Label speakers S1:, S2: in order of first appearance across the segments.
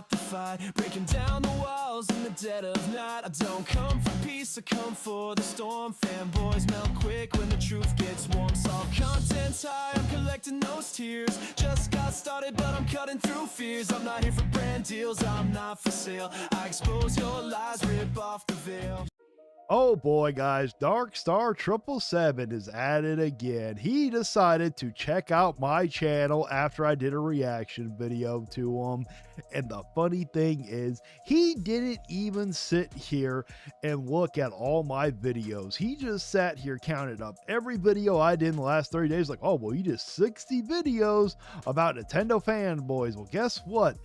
S1: start the fight, breaking down the walls in the dead of night. I don't come for peace, I come for the storm. Fanboys melt quick when the truth gets warm. All content's high, I'm collecting those tears. Just got started, but I'm cutting through fears. I'm not here for brand deals, I'm not for sale. I expose your lies, rip off the veil.
S2: Oh boy, guys, Darkstar777 is at it again. He decided to check out my channel after I did a reaction video to him. And the funny thing is, he didn't even sit here and look at all my videos. He just sat here, counted up every video I did in the last 30 days. Like, oh, well, you did 60 videos about Nintendo fanboys. Well, guess what?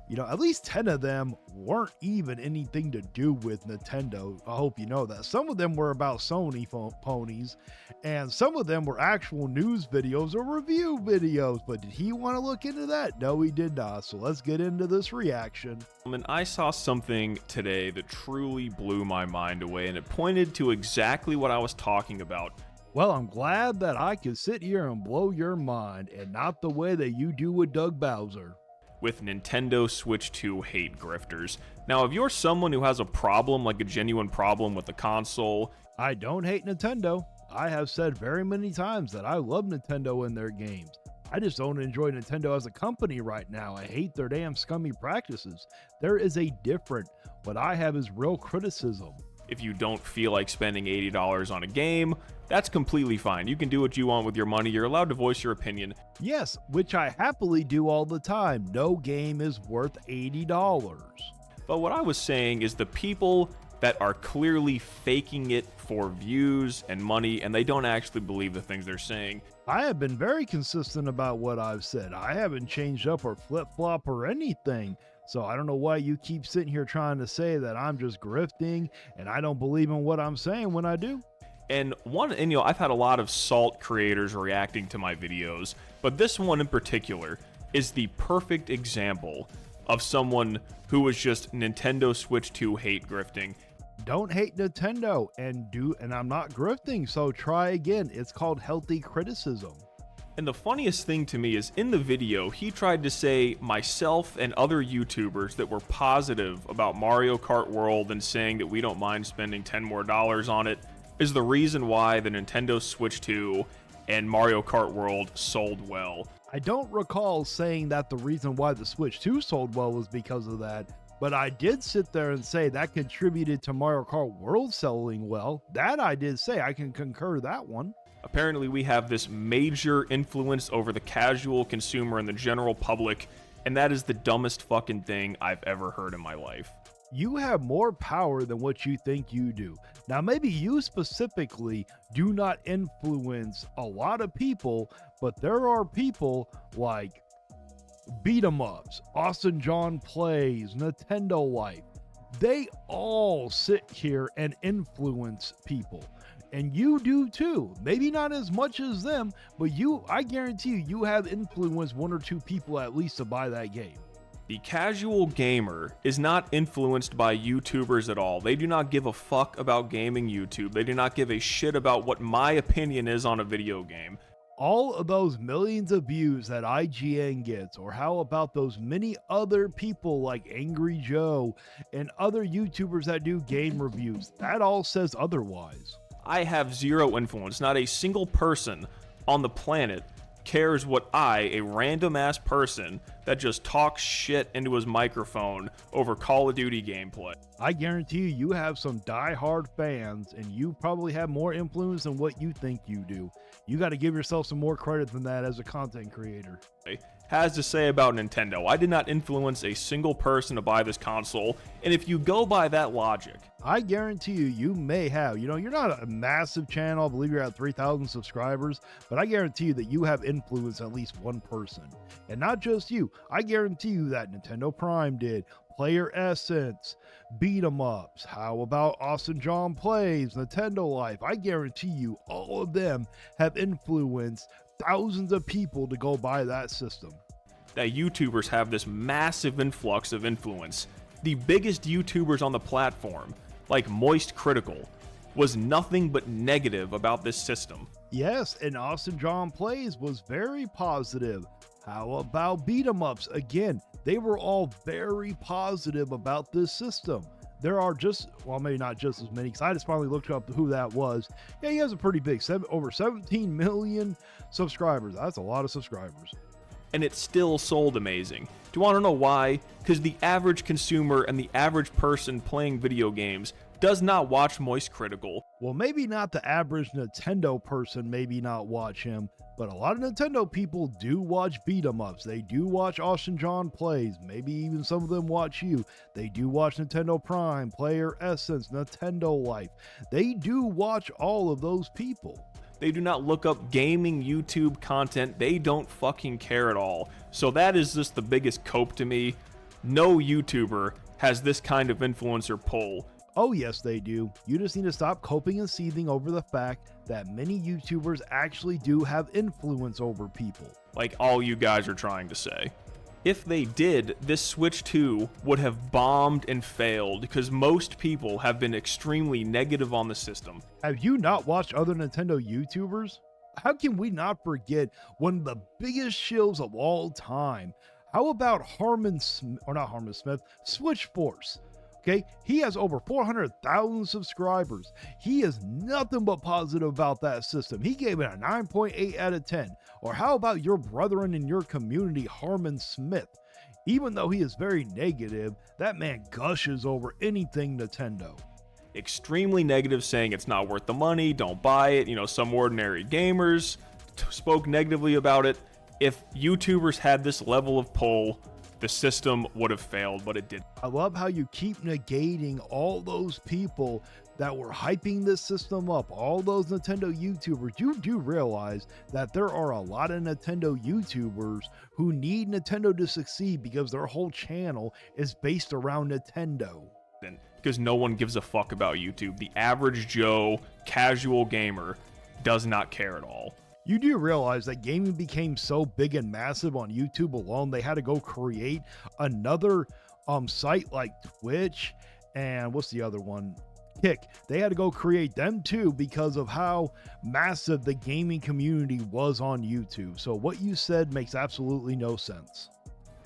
S2: You know, at least 10 of them weren't even anything to do with Nintendo. I hope you know that. Some of them were about Sony ponies, and some of them were actual news videos or review videos. But did he want to look into that? No, he did not. So let's get into this reaction.
S3: And I saw something today that truly blew my mind away, and it pointed to exactly what I was talking about.
S2: Well, I'm glad that I could sit here and blow your mind, and not the way that you do with Doug Bowser.
S3: With Nintendo Switch 2 hate grifters. Now, if you're someone who has a problem, like a genuine problem with the console...
S2: I don't hate Nintendo. I have said very many times that I love Nintendo and their games. I just don't enjoy Nintendo as a company right now. I hate their damn scummy practices. There is a difference. What I have is real criticism.
S3: If you don't feel like spending $80 on a game, that's completely fine. You can do what you want with your money. You're allowed to voice your opinion.
S2: Yes, which I happily do all the time. No game is worth $80.
S3: But what I was saying is the people that are clearly faking it for views and money, and they don't actually believe the things they're saying.
S2: I have been very consistent about what I've said. I haven't changed up or flip-flop or anything. So I don't know why you keep sitting here trying to say that I'm just grifting and I don't believe in what I'm saying when I do.
S3: And you know, I've had a lot of salt creators reacting to my videos, but this one in particular is the perfect example of someone who was just Nintendo Switch 2 hate grifting.
S2: Don't hate Nintendo and I'm not grifting, so try again. It's called healthy criticism.
S3: And the funniest thing to me is in the video, he tried to say myself and other YouTubers that were positive about Mario Kart World and saying that we don't mind spending $10 more on it is the reason why the Nintendo Switch 2 and Mario Kart World sold well.
S2: I don't recall saying that the reason why the Switch 2 sold well was because of that, but I did sit there and say that contributed to Mario Kart World selling well. That I did say. I can concur that one.
S3: Apparently we have this major influence over the casual consumer and the general public, and that is the dumbest fucking thing I've ever heard in my life.
S2: You have more power than what you think you do. Now, maybe you specifically do not influence a lot of people, but there are people like Beat 'em Ups, Austin John Plays, Nintendo Life. They all sit here and influence people. And you do too. Maybe not as much as them, but I guarantee you have influenced one or two people at least to buy that game.
S3: The casual gamer is not influenced by YouTubers at all. They do not give a fuck about gaming YouTube. They do not give a shit about what my opinion is on a video game.
S2: All of those millions of views that IGN gets, or how about those many other people like Angry Joe and other YouTubers that do game reviews, that all says otherwise.
S3: I have zero influence. Not a single person on the planet cares what a random ass person that just talks shit into his microphone over Call of Duty gameplay.
S2: I guarantee you have some die-hard fans, and you probably have more influence than what you think you do. You got to give yourself some more credit than that as a content creator.
S3: Has to say about Nintendo. I did not influence a single person to buy this console, and if you go by that logic,
S2: I guarantee you may have. You know, you're not a massive channel. I believe you're at 3,000 subscribers, but I guarantee you that you have influenced at least one person. And not just you. I guarantee you that Nintendo Prime did, Player Essence, Beat 'em Ups, how about Austin John Plays, Nintendo Life. I guarantee you all of them have influenced thousands of people to go buy that system.
S3: That YouTubers have this massive influx of influence. The biggest YouTubers on the platform, like Moist Critical, was nothing but negative about this system.
S2: Yes, and Austin John Plays was very positive. How about Beat 'em Ups? Again, they were all very positive about this system. There are just, well, maybe not just as many, because I just finally looked up who that was. Yeah, he has a pretty big, over 17 million subscribers. That's a lot of subscribers.
S3: And it still sold amazing. Do you want to know why? Because the average consumer and the average person playing video games does not watch Moist Critical.
S2: Well, maybe not the average Nintendo person, maybe not watch him, but a lot of Nintendo people do watch beat 'em ups. They do watch Austin John Plays. Maybe even some of them watch you. They do watch Nintendo Prime, Player Essence, Nintendo Life. They do watch all of those people.
S3: They do not look up gaming YouTube content. They don't fucking care at all. So that is just the biggest cope to me. No YouTuber has this kind of influencer pull.
S2: Oh yes, they do. You just need to stop coping and seething over the fact that many YouTubers actually do have influence over people.
S3: Like all you guys are trying to say. If they did, this Switch 2 would have bombed and failed because most people have been extremely negative on the system.
S2: Have you not watched other Nintendo YouTubers? How can we not forget one of the biggest shills of all time? How about Switch Force? Okay, he has over 400,000 subscribers. He is nothing but positive about that system. He gave it a 9.8 out of 10. Or how about your brethren in your community, Harmon Smith? Even though he is very negative, that man gushes over anything Nintendo.
S3: Extremely negative, saying it's not worth the money, don't buy it. You know, some ordinary gamers spoke negatively about it. If YouTubers had this level of pull, the system would have failed, but it did.
S2: I love how you keep negating all those people that were hyping this system up, all those Nintendo YouTubers. You do realize that there are a lot of Nintendo YouTubers who need Nintendo to succeed because their whole channel is based around Nintendo.
S3: Because no one gives a fuck about YouTube. The average Joe, casual gamer, does not care at all.
S2: You do realize that gaming became so big and massive on YouTube alone, they had to go create another site like Twitch and what's the other one? Kick. They had to go create them too because of how massive the gaming community was on YouTube. So what you said makes absolutely no sense.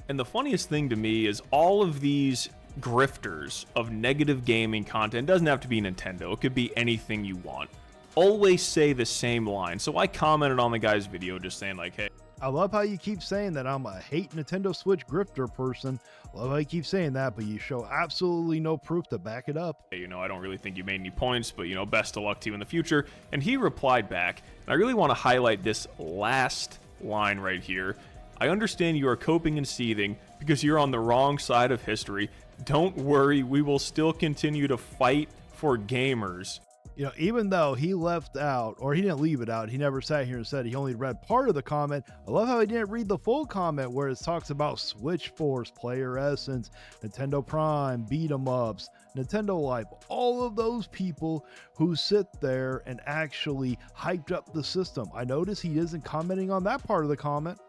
S3: And the funniest thing to me is all of these grifters of negative gaming content, doesn't have to be Nintendo, it could be anything you want, always say the same line. So I commented on the guy's video just saying like, hey,
S2: I love how you keep saying that I'm a hate Nintendo Switch grifter person. Love how you keep saying that, but you show absolutely no proof to back it up.
S3: Hey, you know, I don't really think you made any points, but you know, best of luck to you in the future. And he replied back, and I really want to highlight this last line right here. I understand you are coping and seething because you're on the wrong side of history. Don't worry, we will still continue to fight for gamers.
S2: You know, even though he left out, or he didn't leave it out, he never sat here and said he only read part of the comment. I love how he didn't read the full comment where it talks about Switch Force, Player Essence, Nintendo Prime, beat 'em ups, Nintendo Life, all of those people who sit there and actually hyped up the system. I notice he isn't commenting on that part of the comment.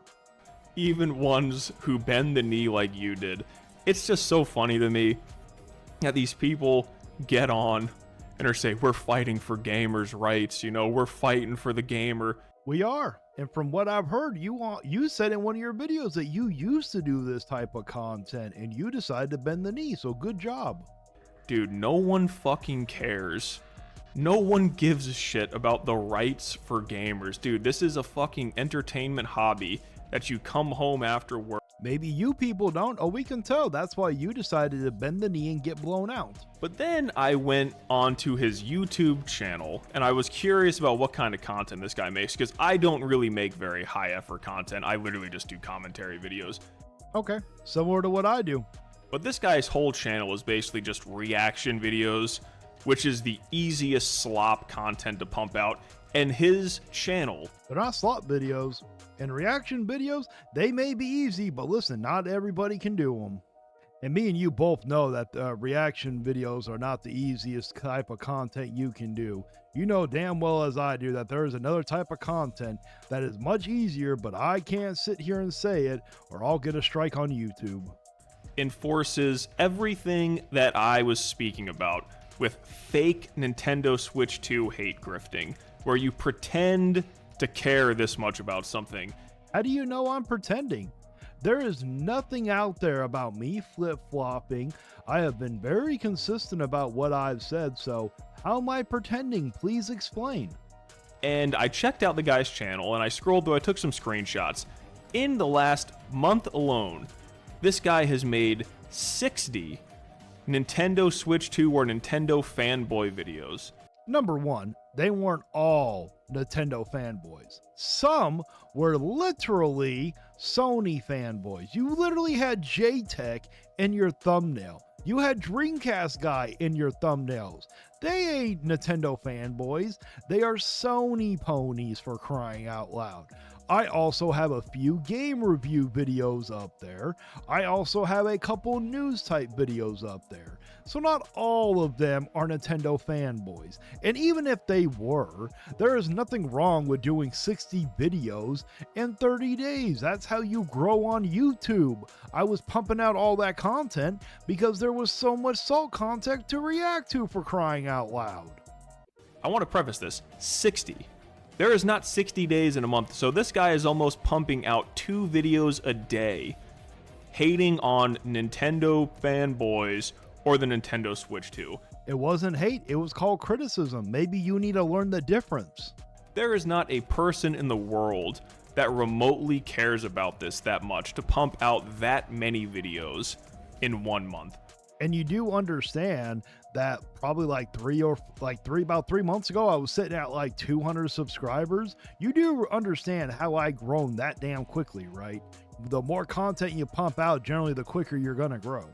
S3: Even ones who bend the knee like you did. It's just so funny to me that these people get on and are say, we're fighting for gamers' rights, you know, we're fighting for the gamer.
S2: We are. And from what I've heard, you said in one of your videos that you used to do this type of content and you decided to bend the knee. So good job.
S3: Dude, no one fucking cares. No one gives a shit about the rights for gamers. Dude, this is a fucking entertainment hobby that you come home after work.
S2: Maybe you people don't. Oh, we can tell. That's why you decided to bend the knee and get blown out.
S3: But then I went onto his YouTube channel and I was curious about what kind of content this guy makes, because I don't really make very high effort content. I literally just do commentary videos.
S2: Okay, similar to what I do.
S3: But this guy's whole channel is basically just reaction videos, which is the easiest slop content to pump out. And his channel,
S2: they're not slop videos. And reaction videos, they may be easy, but listen, not everybody can do them. And me and you both know that reaction videos are not the easiest type of content you can do. You know damn well as I do that there is another type of content that is much easier, but I can't sit here and say it or I'll get a strike on YouTube.
S3: Enforces everything that I was speaking about with fake Nintendo Switch 2 hate grifting, where you pretend to care this much about something.
S2: How do you know I'm pretending? There is nothing out there about me flip-flopping. I have been very consistent about what I've said, so how am I pretending? Please explain.
S3: And I checked out the guy's channel and I scrolled through, I took some screenshots. In the last month alone, this guy has made 60 Nintendo Switch 2 or Nintendo Fanboy videos.
S2: Number one, they weren't all Nintendo fanboys. Some were literally Sony fanboys. You literally had JTech in your thumbnail. You had Dreamcast guy in your thumbnails. They ain't Nintendo fanboys. They are Sony ponies, for crying out loud. I also have a few game review videos up there. I also have a couple news type videos up there. So not all of them are Nintendo fanboys. And even if they were, there is nothing wrong with doing 60 videos in 30 days. That's how you grow on YouTube. I was pumping out all that content because there was so much salt content to react to, for crying out loud.
S3: I want to preface this, 60. There is not 60 days in a month, so this guy is almost pumping out 2 videos a day, hating on Nintendo fanboys or the Nintendo Switch 2.
S2: It wasn't hate, it was called criticism. Maybe you need to learn the difference.
S3: There is not a person in the world that remotely cares about this that much to pump out that many videos in 1 month.
S2: And you do understand that probably about 3 months ago, I was sitting at like 200 subscribers. You do understand how I grown that damn quickly, right? The more content you pump out, generally the quicker you're gonna grow.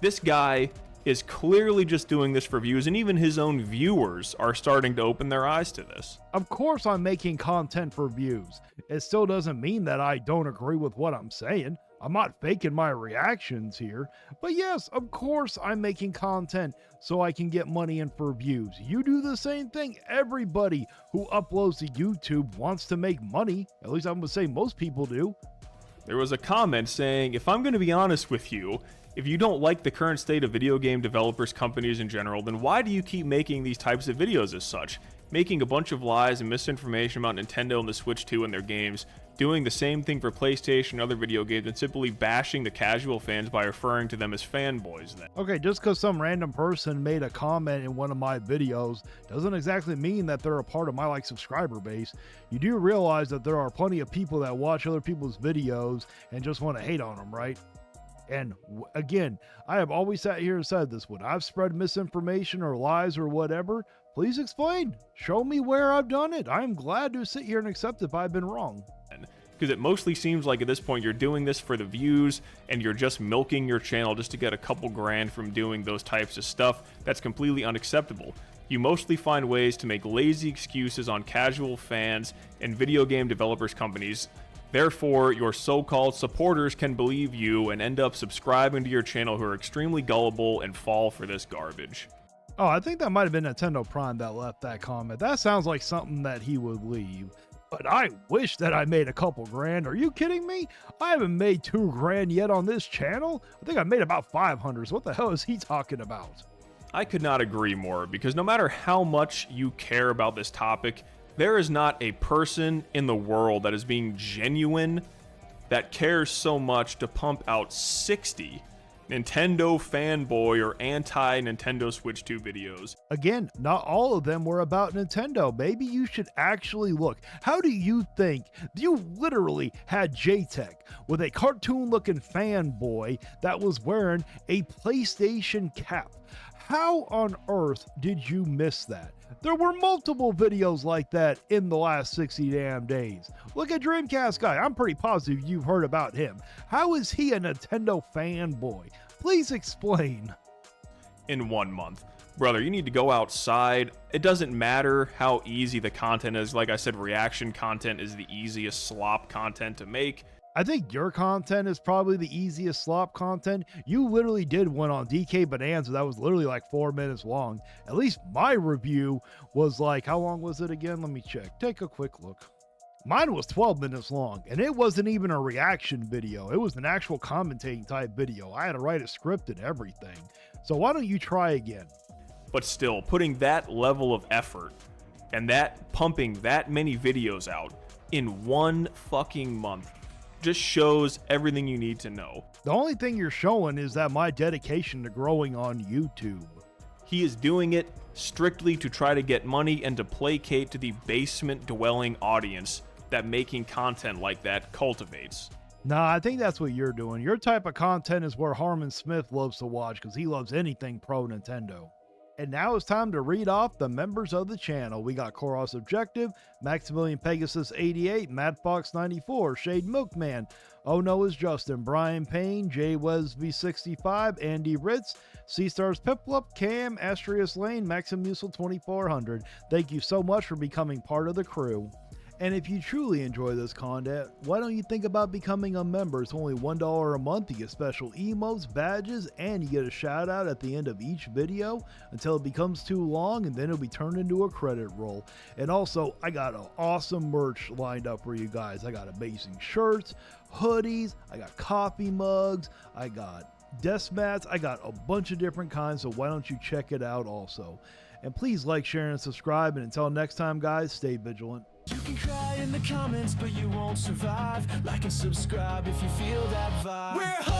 S3: This guy is clearly just doing this for views, and even his own viewers are starting to open their eyes to this.
S2: Of course I'm making content for views. It still doesn't mean that I don't agree with what I'm saying. I'm not faking my reactions here, but yes, of course I'm making content so I can get money in for views. You do the same thing. Everybody who uploads to YouTube wants to make money. At least I'm gonna say most people do.
S3: There was a comment saying, if I'm going to be honest with you, if you don't like the current state of video game developers, companies in general, then why do you keep making these types of videos as such? Making a bunch of lies and misinformation about Nintendo and the Switch 2 and their games, doing the same thing for PlayStation and other video games, and simply bashing the casual fans by referring to them as fanboys then.
S2: Okay, just because some random person made a comment in one of my videos doesn't exactly mean that they're a part of my subscriber base. You do realize that there are plenty of people that watch other people's videos and just want to hate on them, right? And again, I have always sat here and said this: when I've spread misinformation or lies or whatever, please explain. Show me where I've done it. I'm glad to sit here and accept if I've been wrong.
S3: Because it mostly seems like at this point you're doing this for the views and you're just milking your channel just to get a couple grand from doing those types of stuff. That's completely unacceptable. You mostly find ways to make lazy excuses on casual fans and video game developers companies. Therefore, your so-called supporters can believe you and end up subscribing to your channel who are extremely gullible and fall for this garbage.
S2: Oh, I think that might have been Nintendo Prime that left that comment. That sounds like something that he would leave. But I wish that I made a couple grand. Are you kidding me? I haven't made 2 grand yet on this channel. I think I made about 500. So what the hell is he talking about?
S3: I could not agree more, because no matter how much you care about this topic, there is not a person in the world that is being genuine that cares so much to pump out 60 Nintendo fanboy or anti-Nintendo Switch 2 videos.
S2: Again, not all of them were about Nintendo. Maybe you should actually look. How do you think you literally had JTech with a cartoon-looking fanboy that was wearing a PlayStation cap? How on earth did you miss that? There were multiple videos like that in the last 60 damn days. Look at Dreamcast guy. I'm pretty positive you've heard about him. How is he a Nintendo fanboy? Please explain.
S3: In 1 month. Brother, you need to go outside. It doesn't matter how easy the content is. Like I said, reaction content is the easiest slop content to make.
S2: I think your content is probably the easiest slop content. You literally did one on DK Bonanza that was literally like 4 minutes long. At least my review was like, how long was it again? Let me check. Take a quick look. Mine was 12 minutes long, and it wasn't even a reaction video. It was an actual commentating type video. I had to write a script and everything. So why don't you try again?
S3: But still, putting that level of effort and that pumping that many videos out in 1 fucking month just shows everything you need to know.
S2: The only thing you're showing is that my dedication to growing on YouTube.
S3: He is doing it strictly to try to get money and to placate to the basement-dwelling audience that making content like that cultivates.
S2: Nah, I think that's what you're doing. Your type of content is where Harmon Smith loves to watch because he loves anything pro Nintendo. And now it's time to read off the members of the channel. We got Koros Objective, Maximilian Pegasus 88, Matt Fox 94, Shade Milkman, Oh No is Justin, Brian Payne, Jay Wesby 65, Andy Ritz, Sea Stars Piplup, Cam, Astrius Lane, Maxim Musil 2400. Thank you so much for becoming part of the crew. And if you truly enjoy this content, why don't you think about becoming a member? It's only $1 a month. You get special emotes, badges, and you get a shout out at the end of each video until it becomes too long, and then it'll be turned into a credit roll. And also, I got an awesome merch lined up for you guys. I got amazing shirts, hoodies, I got coffee mugs, I got desk mats, I got a bunch of different kinds, so why don't you check it out also? And please like, share, and subscribe, and until next time guys, stay vigilant.
S1: You can cry in the comments, but you won't survive. Like and subscribe if you feel that vibe. We're